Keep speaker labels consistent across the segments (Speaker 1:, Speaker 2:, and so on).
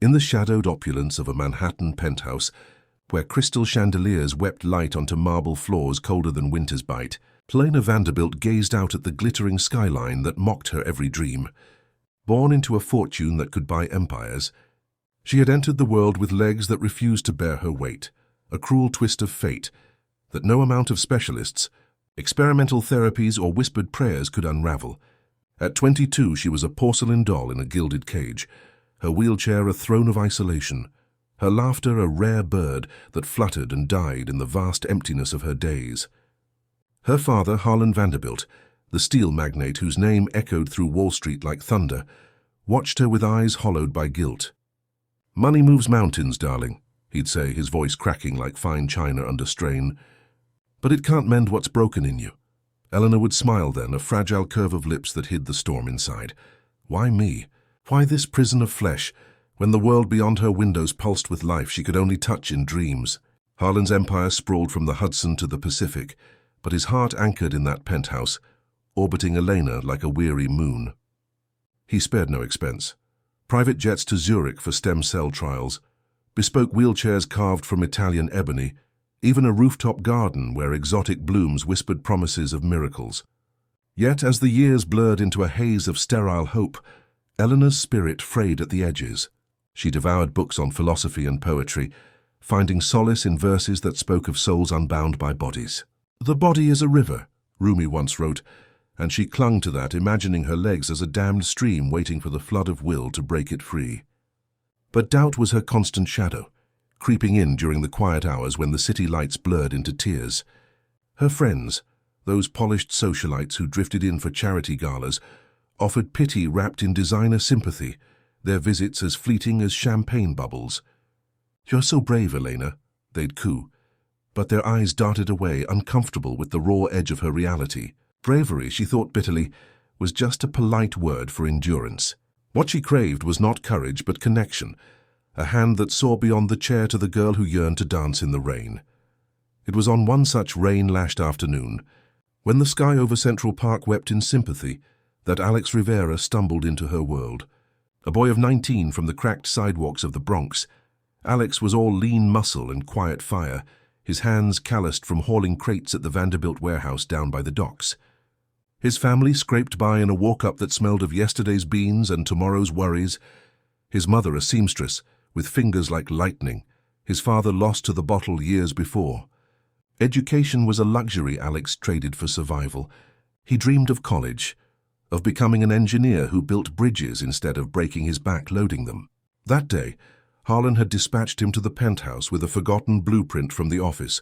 Speaker 1: In the shadowed opulence of a Manhattan penthouse, where crystal chandeliers wept light onto marble floors colder than winter's bite, Helena Vanderbilt gazed out at the glittering skyline that mocked her every dream. Born into a fortune that could buy empires, she had entered the world with legs that refused to bear her weight, a cruel twist of fate that no amount of specialists, experimental therapies, or whispered prayers could unravel. At 22, she was a porcelain doll in a gilded cage, her wheelchair a throne of isolation, her laughter a rare bird that fluttered and died in the vast emptiness of her days. Her father, Harlan Vanderbilt, the steel magnate whose name echoed through Wall Street like thunder, watched her with eyes hollowed by guilt. "Money moves mountains, darling," he'd say, his voice cracking like fine china under strain. "But it can't mend what's broken in you." Eleanor would smile then, a fragile curve of lips that hid the storm inside. Why me? Why this prison of flesh, when the world beyond her windows pulsed with life she could only touch in dreams? Harlan's empire sprawled from the Hudson to the Pacific, but his heart anchored in that penthouse, orbiting Elena like a weary moon. He spared no expense. Private jets to Zurich for stem cell trials, bespoke wheelchairs carved from Italian ebony, even a rooftop garden where exotic blooms whispered promises of miracles. Yet as the years blurred into a haze of sterile hope, Eleanor's spirit frayed at the edges. She devoured books on philosophy and poetry, finding solace in verses that spoke of souls unbound by bodies. "The body is a river," Rumi once wrote, and she clung to that, imagining her legs as a dammed stream waiting for the flood of will to break it free. But doubt was her constant shadow, creeping in during the quiet hours when the city lights blurred into tears. Her friends, those polished socialites who drifted in for charity galas, offered pity wrapped in designer sympathy, their visits as fleeting as champagne bubbles. "You're so brave, Elena," they'd coo, but their eyes darted away, uncomfortable with the raw edge of her reality. Bravery, she thought bitterly, was just a polite word for endurance. What she craved was not courage but connection, a hand that saw beyond the chair to the girl who yearned to dance in the rain. It was on one such rain-lashed afternoon, when the sky over Central Park wept in sympathy, that Alex Rivera stumbled into her world. A boy of 19 from the cracked sidewalks of the Bronx, Alex was all lean muscle and quiet fire, his hands calloused from hauling crates at the Vanderbilt warehouse down by the docks. His family scraped by in a walk-up that smelled of yesterday's beans and tomorrow's worries. His mother a seamstress, with fingers like lightning, his father lost to the bottle years before. Education was a luxury Alex traded for survival. He dreamed of college, of becoming an engineer who built bridges instead of breaking his back loading them. That day, Harlan had dispatched him to the penthouse with a forgotten blueprint from the office,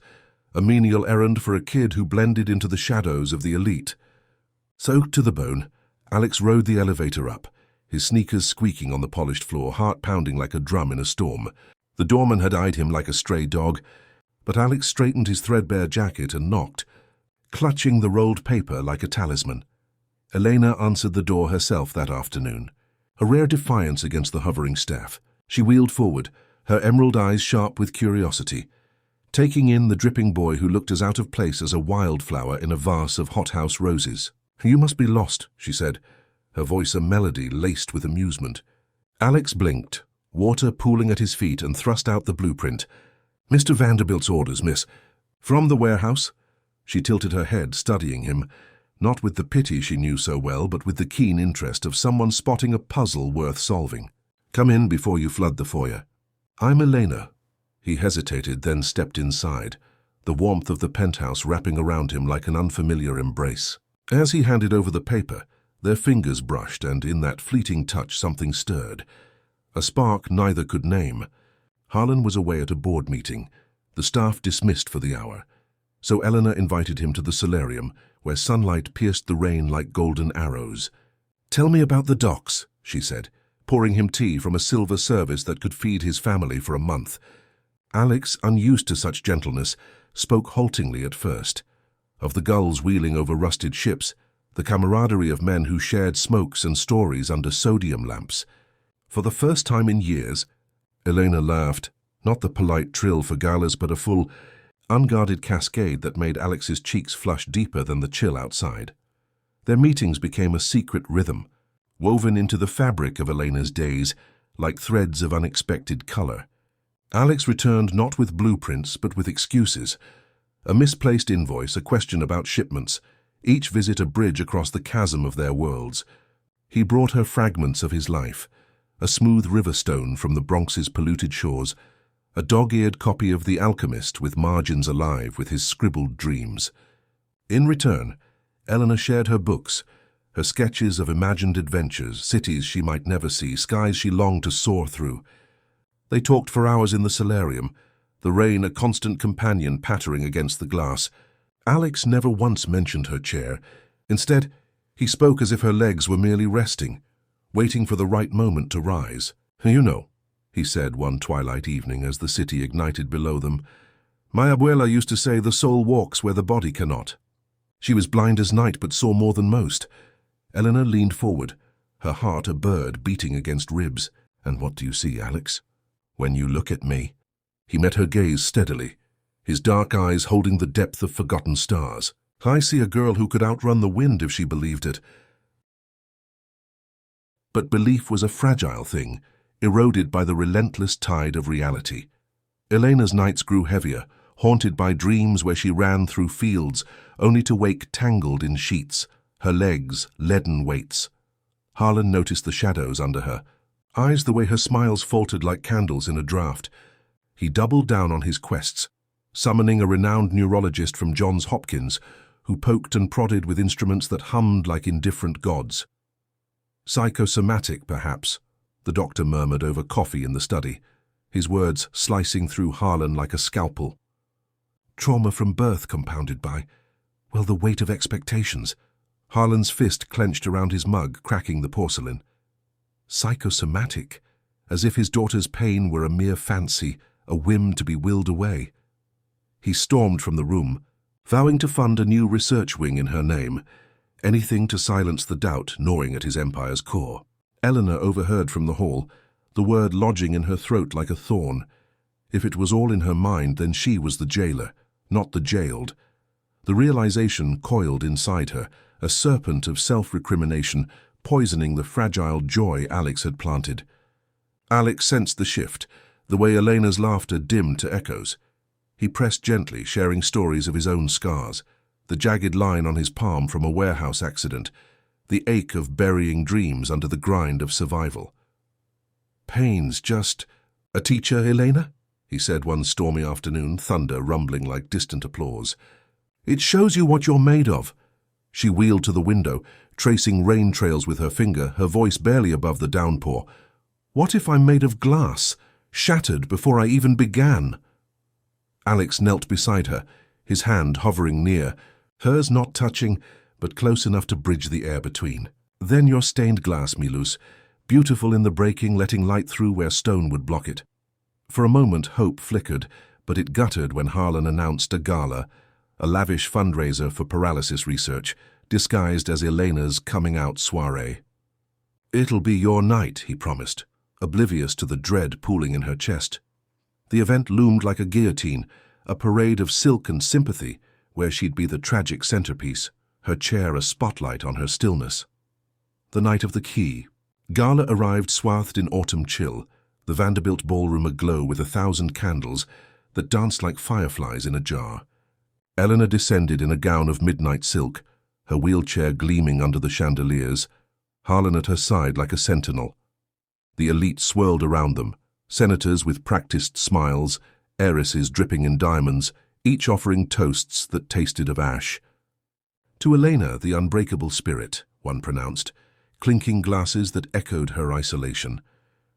Speaker 1: a menial errand for a kid who blended into the shadows of the elite. Soaked to the bone, Alex rode the elevator up, his sneakers squeaking on the polished floor, heart pounding like a drum in a storm. The doorman had eyed him like a stray dog, but Alex straightened his threadbare jacket and knocked, clutching the rolled paper like a talisman. Elena answered the door herself that afternoon, a rare defiance against the hovering staff. She wheeled forward, her emerald eyes sharp with curiosity, taking in the dripping boy who looked as out of place as a wildflower in a vase of hothouse roses. "You must be lost," she said, her voice a melody laced with amusement. Alex blinked, water pooling at his feet, and thrust out the blueprint. "Mr. Vanderbilt's orders, miss." "From the warehouse?" She tilted her head, studying him, not with the pity she knew so well, but with the keen interest of someone spotting a puzzle worth solving. "Come in before you flood the foyer." "I'm Elena." He hesitated, then stepped inside, the warmth of the penthouse wrapping around him like an unfamiliar embrace. As he handed over the paper, their fingers brushed, and in that fleeting touch something stirred. A spark neither could name. Harlan was away at a board meeting, the staff dismissed for the hour. So Eleanor invited him to the solarium, where sunlight pierced the rain like golden arrows. "Tell me about the docks," she said, pouring him tea from a silver service that could feed his family for a month. Alex, unused to such gentleness, spoke haltingly at first. Of the gulls wheeling over rusted ships, the camaraderie of men who shared smokes and stories under sodium lamps. For the first time in years, Elena laughed, not the polite trill for galas, but a full, unguarded cascade that made Alex's cheeks flush deeper than the chill outside. Their meetings became a secret rhythm, woven into the fabric of Elena's days, like threads of unexpected color. Alex returned not with blueprints, but with excuses. A misplaced invoice, a question about shipments, each visit a bridge across the chasm of their worlds. He brought her fragments of his life, a smooth river stone from the Bronx's polluted shores, a dog-eared copy of The Alchemist with margins alive with his scribbled dreams. In return, Eleanor shared her books, her sketches of imagined adventures, cities she might never see, skies she longed to soar through. They talked for hours in the solarium, the rain a constant companion pattering against the glass. Alex never once mentioned her chair. Instead, he spoke as if her legs were merely resting, waiting for the right moment to rise. "You know," he said one twilight evening as the city ignited below them, "my abuela used to say the soul walks where the body cannot." She was blind as night but saw more than most. Eleanor leaned forward, her heart a bird beating against ribs. "And what do you see, Alex? When you look at me?" He met her gaze steadily, his dark eyes holding the depth of forgotten stars. "I see a girl who could outrun the wind if she believed it." But belief was a fragile thing, eroded by the relentless tide of reality. Elena's nights grew heavier, haunted by dreams where she ran through fields, only to wake tangled in sheets, her legs leaden weights. Harlan noticed the shadows under her, eyes the way her smiles faltered like candles in a draught. He doubled down on his quests, summoning a renowned neurologist from Johns Hopkins, who poked and prodded with instruments that hummed like indifferent gods. "Psychosomatic, perhaps," the doctor murmured over coffee in the study, his words slicing through Harlan like a scalpel. "Trauma from birth compounded by, well, the weight of expectations." Harlan's fist clenched around his mug, cracking the porcelain. Psychosomatic, as if his daughter's pain were a mere fancy, a whim to be willed away. He stormed from the room, vowing to fund a new research wing in her name, anything to silence the doubt gnawing at his empire's core. Eleanor overheard from the hall, the word lodging in her throat like a thorn. If it was all in her mind, then she was the jailer, not the jailed. The realization coiled inside her, a serpent of self-recrimination, poisoning the fragile joy Alex had planted. Alex sensed the shift, the way Elena's laughter dimmed to echoes. He pressed gently, sharing stories of his own scars, the jagged line on his palm from a warehouse accident, the ache of burying dreams under the grind of survival. "Pain's just a teacher, Elena?" he said one stormy afternoon, thunder rumbling like distant applause. "It shows you what you're made of." She wheeled to the window, tracing rain trails with her finger, her voice barely above the downpour. "What if I'm made of glass, shattered before I even began?" Alex knelt beside her, his hand hovering near, hers not touching, but close enough to bridge the air between. "Then you're stained glass, Milus, beautiful in the breaking, letting light through where stone would block it." For a moment hope flickered, but it guttered when Harlan announced a gala, a lavish fundraiser for paralysis research, disguised as Elena's coming-out soiree. "It'll be your night," he promised, oblivious to the dread pooling in her chest. The event loomed like a guillotine, a parade of silk and sympathy, where she'd be the tragic centerpiece, her chair a spotlight on her stillness. The night of the key. Gala arrived swathed in autumn chill, the Vanderbilt ballroom aglow with 1,000 candles that danced like fireflies in a jar. Eleanor descended in a gown of midnight silk, her wheelchair gleaming under the chandeliers, Harlan at her side like a sentinel. The elite swirled around them, senators with practiced smiles, heiresses dripping in diamonds, each offering toasts that tasted of ash. "To Elena, the unbreakable spirit," one pronounced, clinking glasses that echoed her isolation.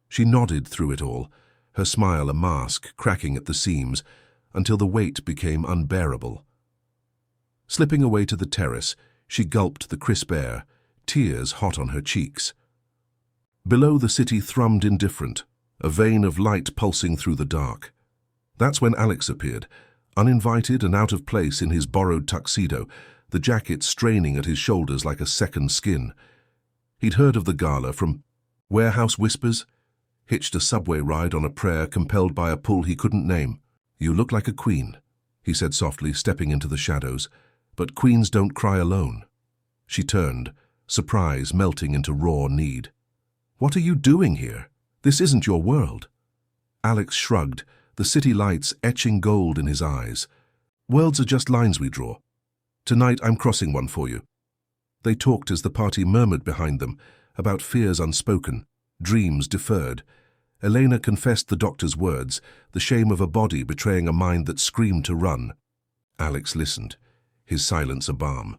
Speaker 1: She nodded through it all, her smile a mask cracking at the seams, until the weight became unbearable. Slipping away to the terrace, she gulped the crisp air, tears hot on her cheeks. Below, the city thrummed indifferent, a vein of light pulsing through the dark. That's when Alex appeared, uninvited and out of place in his borrowed tuxedo, the jacket straining at his shoulders like a second skin. He'd heard of the gala from warehouse whispers, hitched a subway ride on a prayer compelled by a pull he couldn't name. "You look like a queen," he said softly, stepping into the shadows, "but queens don't cry alone." She turned, surprise melting into raw need. "What are you doing here?" This isn't your world." Alex shrugged, the city lights etching gold in his eyes. "Worlds are just lines we draw. Tonight I'm crossing one for you." They talked as the party murmured behind them about fears unspoken, dreams deferred. Elena confessed the doctor's words, the shame of a body betraying a mind that screamed to run. Alex listened, his silence a balm,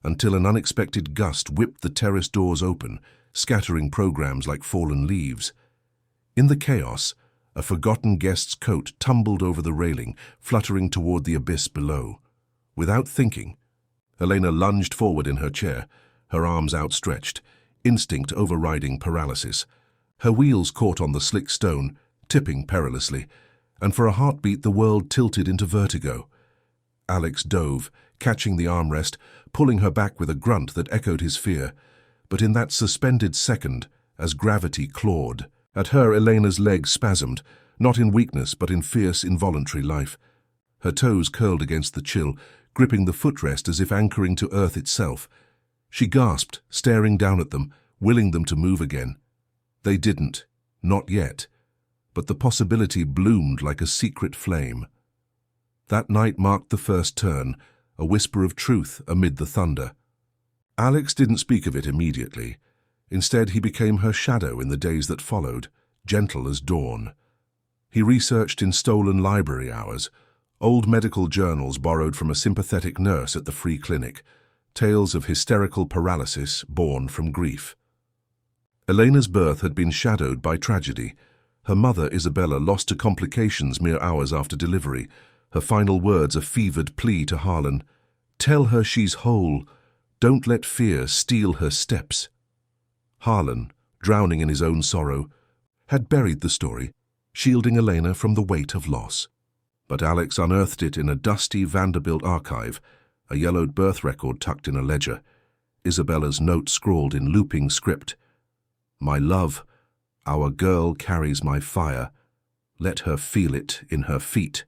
Speaker 1: until an unexpected gust whipped the terrace doors open, scattering programs like fallen leaves. In the chaos, a forgotten guest's coat tumbled over the railing, fluttering toward the abyss below. Without thinking, Elena lunged forward in her chair, her arms outstretched, instinct overriding paralysis. Her wheels caught on the slick stone, tipping perilously, and for a heartbeat the world tilted into vertigo. Alex dove, catching the armrest, pulling her back with a grunt that echoed his fear. But in that suspended second, as gravity clawed at her, Elena's legs spasmed, not in weakness but in fierce, involuntary life. Her toes curled against the chill, gripping the footrest as if anchoring to earth itself. She gasped, staring down at them, willing them to move again. They didn't, not yet, but the possibility bloomed like a secret flame. That night marked the first turn, a whisper of truth amid the thunder. Alex didn't speak of it immediately. Instead, he became her shadow in the days that followed, gentle as dawn. He researched in stolen library hours, old medical journals borrowed from a sympathetic nurse at the free clinic, tales of hysterical paralysis born from grief. Elena's birth had been shadowed by tragedy. Her mother, Isabella, lost to complications mere hours after delivery, her final words a fevered plea to Harlan. "Tell her she's whole. Don't let fear steal her steps." Harlan, drowning in his own sorrow, had buried the story, shielding Elena from the weight of loss. But Alex unearthed it in a dusty Vanderbilt archive, a yellowed birth record tucked in a ledger, Isabella's note scrawled in looping script. "My love, our girl carries my fire. Let her feel it in her feet."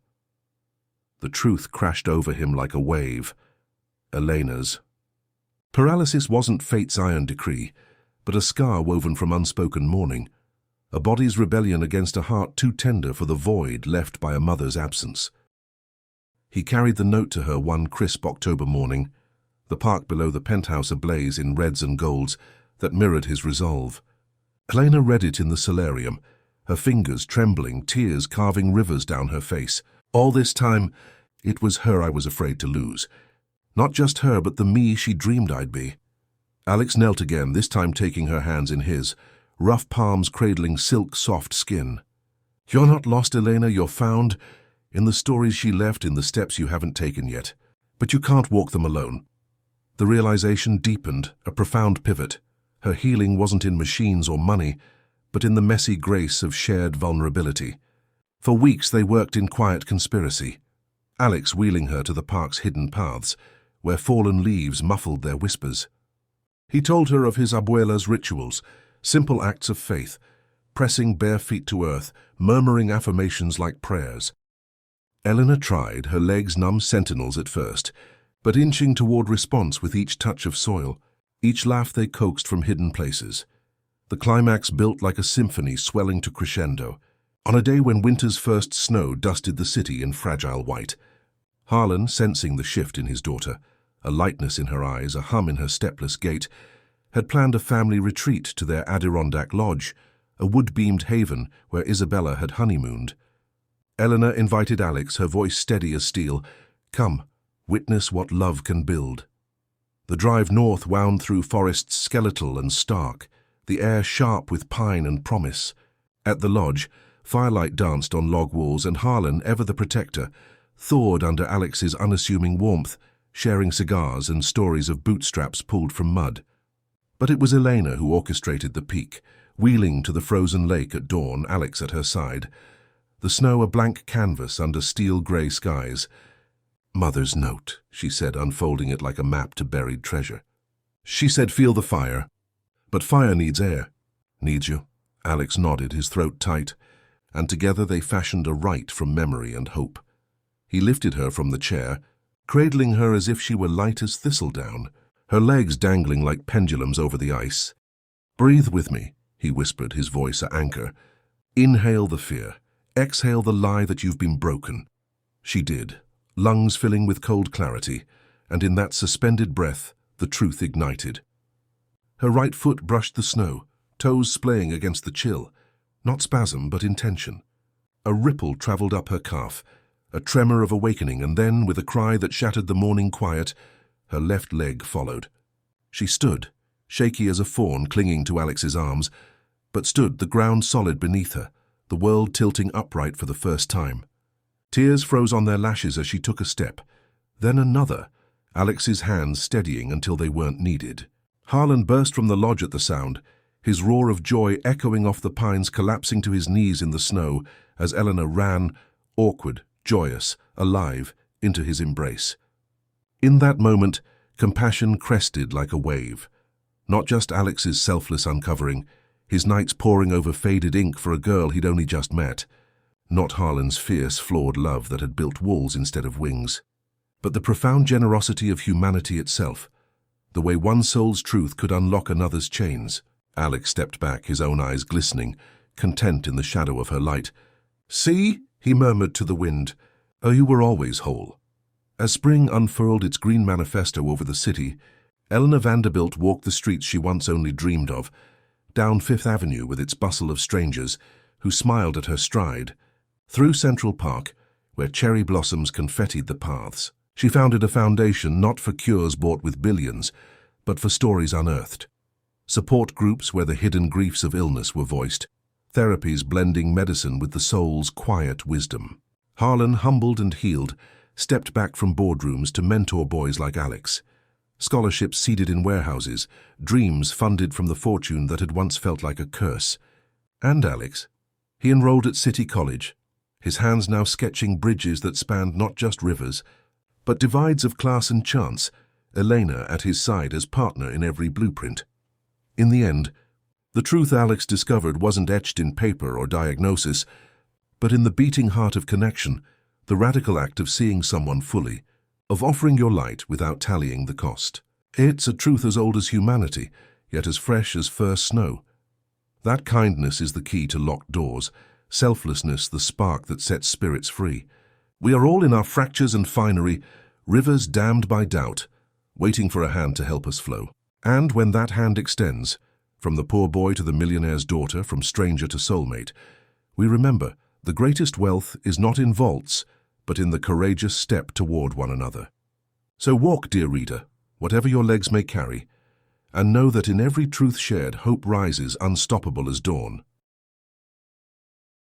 Speaker 1: The truth crashed over him like a wave. Elena's. Paralysis wasn't fate's iron decree, but a scar woven from unspoken mourning, a body's rebellion against a heart too tender for the void left by a mother's absence. He carried the note to her one crisp October morning, the park below the penthouse ablaze in reds and golds that mirrored his resolve. Elena read it in the solarium, her fingers trembling, tears carving rivers down her face. All this time, it was her I was afraid to lose. Not just her, but the me she dreamed I'd be. Alex knelt again, this time taking her hands in his, rough palms cradling silk-soft skin. "You're not lost, Elena, you're found, in the stories she left, in the steps you haven't taken yet. But you can't walk them alone." The realization deepened, a profound pivot. Her healing wasn't in machines or money, but in the messy grace of shared vulnerability. For weeks they worked in quiet conspiracy, Alex wheeling her to the park's hidden paths, where fallen leaves muffled their whispers. He told her of his abuela's rituals, simple acts of faith, pressing bare feet to earth, murmuring affirmations like prayers. Elena tried, her legs numb sentinels at first, but inching toward response with each touch of soil, each laugh they coaxed from hidden places. The climax built like a symphony swelling to crescendo, on a day when winter's first snow dusted the city in fragile white. Harlan, sensing the shift in his daughter, a lightness in her eyes, a hum in her stepless gait, had planned a family retreat to their Adirondack lodge, a wood-beamed haven where Isabella had honeymooned. Eleanor invited Alex, her voice steady as steel. "Come, witness what love can build." The drive north wound through forests skeletal and stark, the air sharp with pine and promise. At the lodge, firelight danced on log walls, and Harlan, ever the protector, thawed under Alex's unassuming warmth, sharing cigars and stories of bootstraps pulled from mud. But it was Elena who orchestrated the peak, wheeling to the frozen lake at dawn, Alex at her side, the snow a blank canvas under steel-grey skies. "Mother's note," she said, unfolding it like a map to buried treasure. She said, "Feel the fire." "But fire needs air." "Needs you." Alex nodded, his throat tight, and together they fashioned a rite from memory and hope. He lifted her from the chair, cradling her as if she were light as thistledown, her legs dangling like pendulums over the ice. "Breathe with me," he whispered, his voice an anchor, Inhale the fear. Exhale the lie that you've been broken. She did, lungs filling with cold clarity, and in that suspended breath, the truth ignited. Her right foot brushed the snow, toes splaying against the chill, not spasm but intention. A ripple traveled up her calf, a tremor of awakening, and then, with a cry that shattered the morning quiet, her left leg followed. She stood, shaky as a fawn clinging to Alex's arms, but stood, the ground solid beneath her, the world tilting upright for the first time. Tears froze on their lashes as she took a step, then another, Alex's hands steadying until they weren't needed. Harlan burst from the lodge at the sound, his roar of joy echoing off the pines, collapsing to his knees in the snow as Eleanor ran, awkward, joyous, alive, into his embrace. In that moment, compassion crested like a wave. Not just Alex's selfless uncovering, his nights poring over faded ink for a girl he'd only just met. Not Harlan's fierce, flawed love that had built walls instead of wings. But the profound generosity of humanity itself, the way one soul's truth could unlock another's chains. Alex stepped back, his own eyes glistening, content in the shadow of her light. "See," he murmured to the wind, "oh, you were always whole." As spring unfurled its green manifesto over the city, Eleanor Vanderbilt walked the streets she once only dreamed of, down Fifth Avenue with its bustle of strangers who smiled at her stride, through Central Park, where cherry blossoms confettied the paths. She founded a foundation not for cures bought with billions, but for stories unearthed. Support groups where the hidden griefs of illness were voiced, therapies blending medicine with the soul's quiet wisdom. Harlan, humbled and healed, stepped back from boardrooms to mentor boys like Alex. Scholarships seeded in warehouses, dreams funded from the fortune that had once felt like a curse. And Alex. He enrolled at City College, his hands now sketching bridges that spanned not just rivers, but divides of class and chance, Elena at his side as partner in every blueprint. In the end, the truth Alex discovered wasn't etched in paper or diagnosis, but in the beating heart of connection, the radical act of seeing someone fully, of offering your light without tallying the cost. It's a truth as old as humanity, yet as fresh as first snow. That kindness is the key to locked doors, selflessness the spark that sets spirits free. We are all in our fractures and finery, rivers dammed by doubt, waiting for a hand to help us flow. And when that hand extends, from the poor boy to the millionaire's daughter, from stranger to soulmate, we remember the greatest wealth is not in vaults, but in the courageous step toward one another. So walk, dear reader, whatever your legs may carry, and know that in every truth shared, hope rises unstoppable as dawn.